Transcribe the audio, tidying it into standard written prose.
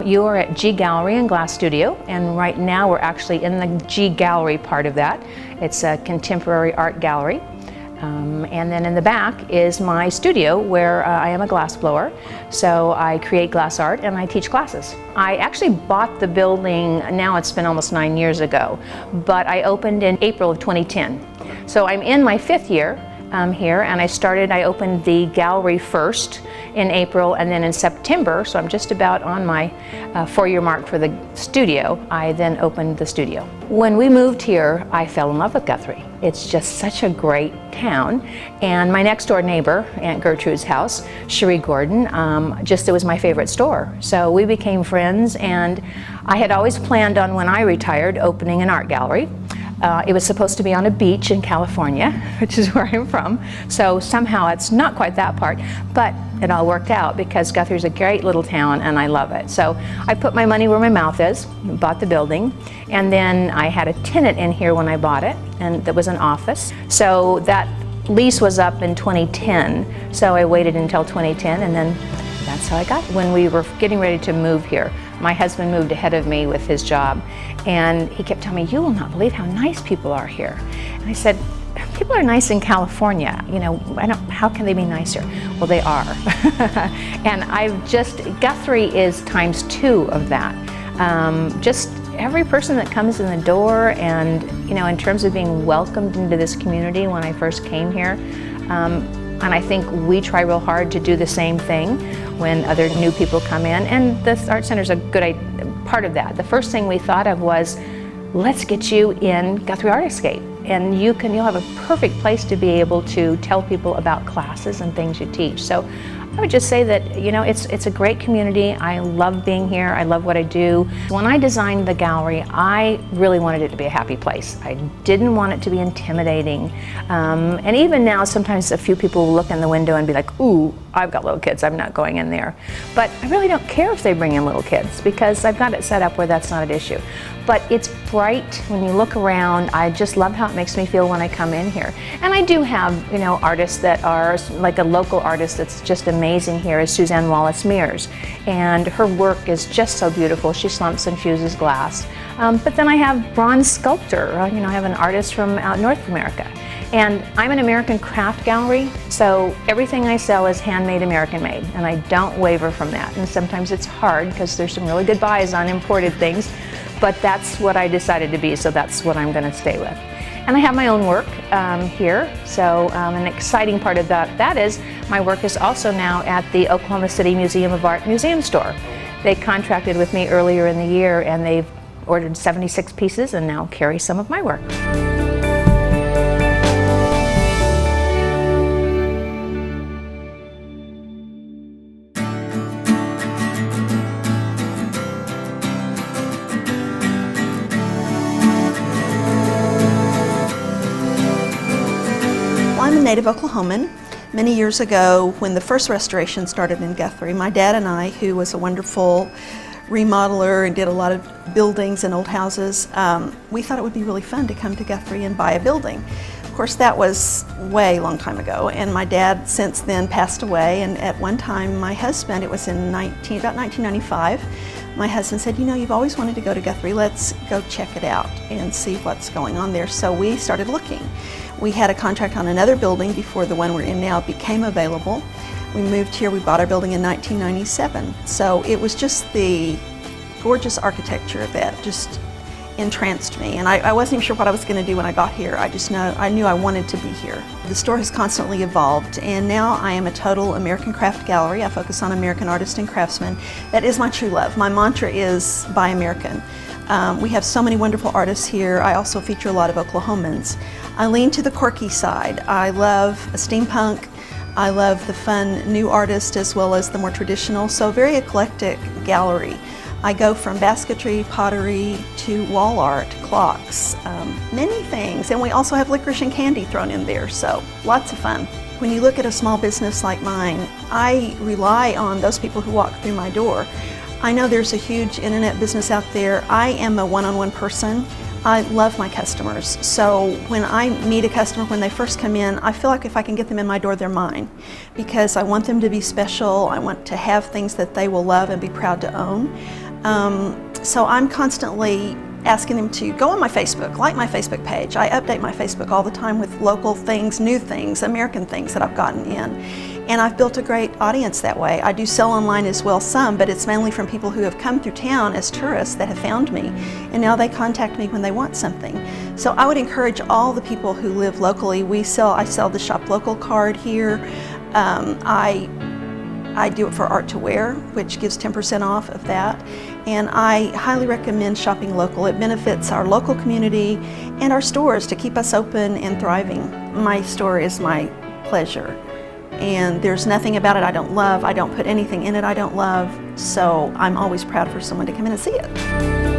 You are at G Gallery and Glass Studio, and right now we're actually in the G Gallery part of that. It's a contemporary art gallery. And then in the back is my studio where I am a glass blower. So I create glass art and I teach classes. I actually bought the building, now it's been almost 9 years ago, but I opened in April of 2010. So I'm in my 5th year here, and I opened the gallery first in April, and then in September, so I'm just about on my 4-year mark for the studio, I then opened the studio. When we moved here, I fell in love with Guthrie. It's just such a great town, and my next door neighbor, Aunt Gertrude's house, Cherie Gordon, it was my favorite store. So we became friends, and I had always planned on, when I retired, opening an art gallery. It was supposed to be on a beach in California, which is where I'm from, so somehow it's not quite that part, but it all worked out because Guthrie's a great little town and I love it. So I put my money where my mouth is, bought the building, and then I had a tenant in here when I bought it, and that was an office. So that lease was up in 2010, so I waited until 2010, and then that's how I got it. When we were getting ready to move here, my husband moved ahead of me with his job, and he kept telling me, "You will not believe how nice people are here." And I said, "People are nice in California, you know, how can they be nicer?" Well, they are. And Guthrie is ×2 of that. Just every person that comes in the door, and, you know, in terms of being welcomed into this community when I first came here, and I think we try real hard to do the same thing when other new people come in, and the Art Center is a good part of that. The first thing we thought of was, let's get you in Guthrie Art Escape, and you'll have a perfect place to be able to tell people about classes and things you teach. So I would just say that, you know, it's a great community. I love being here. I love what I do. When I designed the gallery, I really wanted it to be a happy place. I didn't want it to be intimidating. And even now, sometimes a few people will look in the window and be like, "Ooh, I've got little kids, I'm not going in there." But I really don't care if they bring in little kids, because I've got it set up where that's not an issue. But it's bright when you look around. I just love how it makes me feel when I come in here. And I do have, you know, artists that are, like a local artist that's just amazing here is Suzanne Wallace Mears. And her work is just so beautiful. She slumps and fuses glass. But then I have bronze sculptor. You know, I have an artist from out North America. And I'm an American craft gallery, so everything I sell is handmade, American made, and I don't waver from that. And sometimes it's hard because there's some really good buys on imported things, but that's what I decided to be, so that's what I'm going to stay with. And I have my own work here, so an exciting part of that is my work is also now at the Oklahoma City Museum of Art museum store. They contracted with me earlier in the year, and they've ordered 76 pieces and now carry some of my work. I'm a native Oklahoman. Many years ago, when the first restoration started in Guthrie, my dad and I, who was a wonderful remodeler and did a lot of buildings and old houses, we thought it would be really fun to come to Guthrie and buy a building. Of course, that was way long time ago, and my dad since then passed away, and at one time my husband, it was in about 1995, my husband said, "You know, you've always wanted to go to Guthrie, let's go check it out and see what's going on there." So we started looking. We had a contract on another building before the one we're in now became available. We moved here, we bought our building in 1997. So it was just the gorgeous architecture of that just entranced me. And I wasn't even sure what I was going to do when I got here. I knew I wanted to be here. The store has constantly evolved, and now I am a total American craft gallery. I focus on American artists and craftsmen. That is my true love. My mantra is Buy American. We have so many wonderful artists here. I also feature a lot of Oklahomans. I lean to the quirky side. I love steampunk. I love the fun new artists as well as the more traditional, so very eclectic gallery. I go from basketry, pottery, to wall art, clocks, many things. And we also have licorice and candy thrown in there, so lots of fun. When you look at a small business like mine, I rely on those people who walk through my door. I know there's a huge internet business out there. I am a one-on-one person. I love my customers. So when I meet a customer when they first come in, I feel like if I can get them in my door, they're mine. Because I want them to be special. I want to have things that they will love and be proud to own. So I'm constantly asking them to go on my Facebook, like my Facebook page. I update my Facebook all the time with local things, new things, American things that I've gotten in. And I've built a great audience that way. I do sell online as well some, but it's mainly from people who have come through town as tourists that have found me, and now they contact me when they want something. So I would encourage all the people who live locally. I sell the Shop Local card here. I do it for Art to Wear, which gives 10% off of that. And I highly recommend shopping local. It benefits our local community and our stores to keep us open and thriving. My store is my pleasure. And there's nothing about it I don't love. I don't put anything in it I don't love. So I'm always proud for someone to come in and see it.